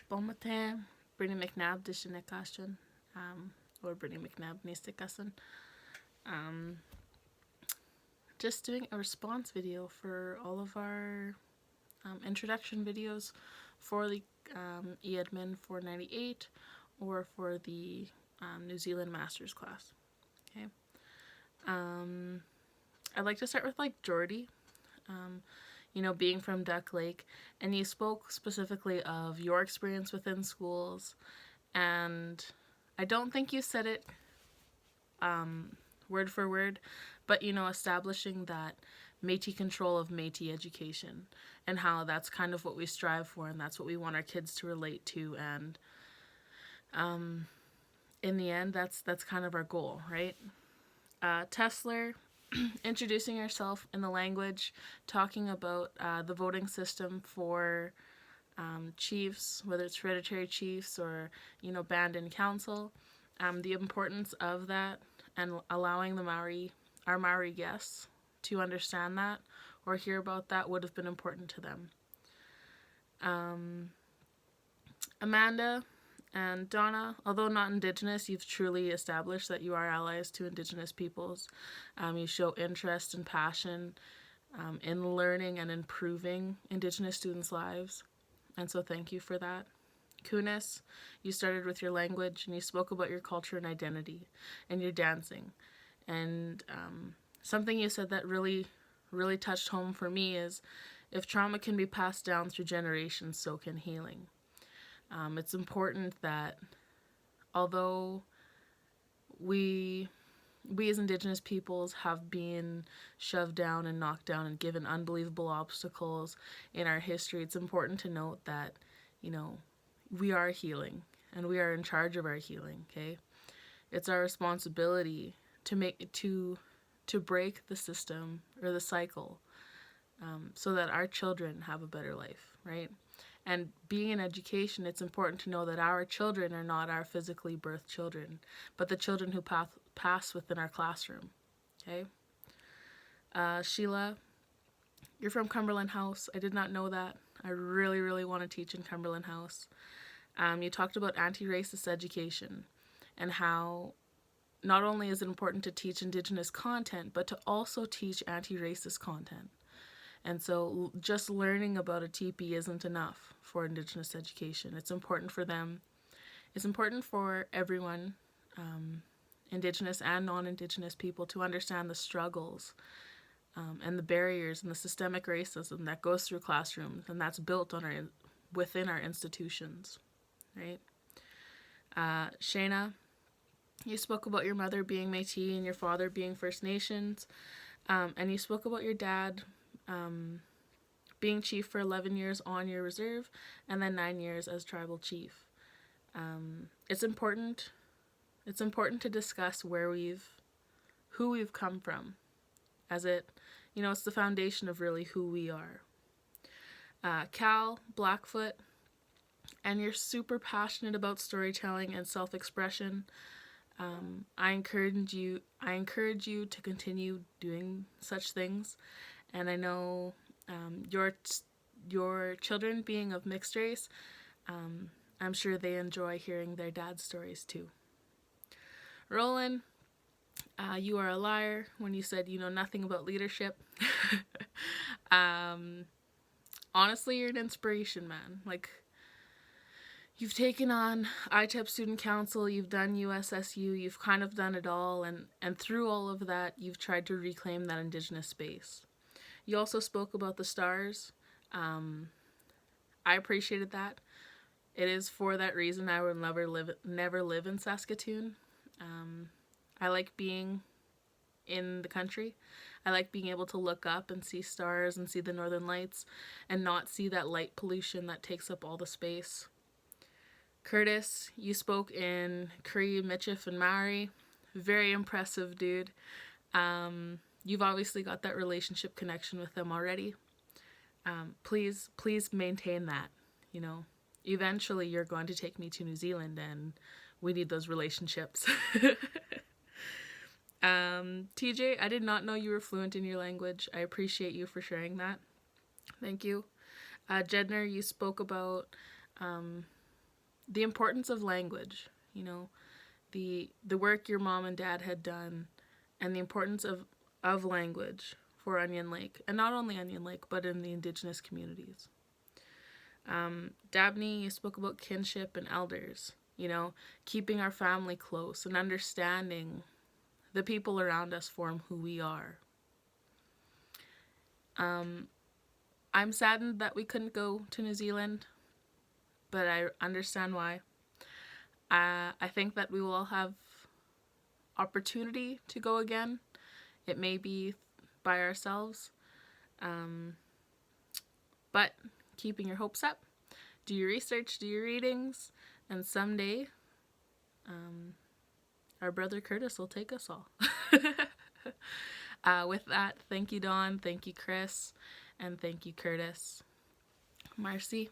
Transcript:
Bon matin, Brittany Macnab de Shinekashan, or Brittany Macnab Nistikasan. Just doing a response video for all of our introduction videos for the e-admin 498 or for the New Zealand Masters class. Okay. I'd like to start with like Jordy. You know, being from Duck Lake, and you spoke specifically of your experience within schools, and I don't think you said it word for word, but you know, establishing that Métis control of Métis education and how that's kind of what we strive for and that's what we want our kids to relate to, and in the end that's kind of our goal, right? Tessler, introducing yourself in the language, talking about the voting system for chiefs, whether it's hereditary chiefs or, you know, band in council, the importance of that, and allowing the our Maori guests to understand that or hear about that would have been important to them. Amanda and Donna, although not Indigenous, you've truly established that you are allies to Indigenous peoples. You show interest and passion in learning and improving Indigenous students' lives, and so thank you for that. Kunis, you started with your language and you spoke about your culture and identity and your dancing. And something you said that really, really touched home for me is, if trauma can be passed down through generations, so can healing. It's important that although we as Indigenous peoples have been shoved down and knocked down and given unbelievable obstacles in our history, it's important to note that, you know, we are healing and we are in charge of our healing, okay? It's our responsibility to break the system or the cycle so that our children have a better life, right? And being in education, it's important to know that our children are not our physically birthed children, but the children who pass within our classroom, okay? Sheila, you're from Cumberland House. I did not know that. I really, really want to teach in Cumberland House. You talked about anti-racist education and how not only is it important to teach Indigenous content, but to also teach anti-racist content. And so just learning about a teepee isn't enough for Indigenous education. It's important for them. It's important for everyone, Indigenous and non-Indigenous people, to understand the struggles and the barriers and the systemic racism that goes through classrooms and that's built on within our institutions, right? Shayna, you spoke about your mother being Métis and your father being First Nations, and you spoke about your dad being chief for 11 years on your reserve and then 9 years as tribal chief. It's important to discuss who we've come from, as it, you know, it's the foundation of really who we are. Cal, Blackfoot, and you're super passionate about storytelling and self-expression. I encourage you to continue doing such things, and I know your children being of mixed race, I'm sure they enjoy hearing their dad's stories too. Roland, you are a liar when you said you know nothing about leadership. Honestly, you're an inspiration, man. Like, you've taken on ITEP Student Council, you've done USSU, you've kind of done it all, and through all of that, you've tried to reclaim that Indigenous space. You also spoke about the stars. I appreciated that. It is for that reason I would never live in Saskatoon. I like being in the country. I like being able to look up and see stars and see the northern lights and not see that light pollution that takes up all the space. Curtis, you spoke in Cree, Michif, and Maori. Very impressive, dude. You've obviously got that relationship connection with them already. Please maintain that, you know. Eventually you're going to take me to New Zealand and we need those relationships. TJ, I did not know you were fluent in your language. I appreciate you for sharing that. Thank you. Jedner, you spoke about the importance of language, the work your mom and dad had done, and the importance of language for Onion Lake, and not only Onion Lake, but in the Indigenous communities. Dabney spoke about kinship and elders, keeping our family close and understanding the people around us form who we are. I'm saddened that we couldn't go to New Zealand, but I understand why. I think that we will all have opportunity to go again. It may be by ourselves, but keeping your hopes up. Do your research, do your readings, and someday our brother Curtis will take us all. With that, thank you, Dawn, thank you, Chris, and thank you, Curtis. Marcy.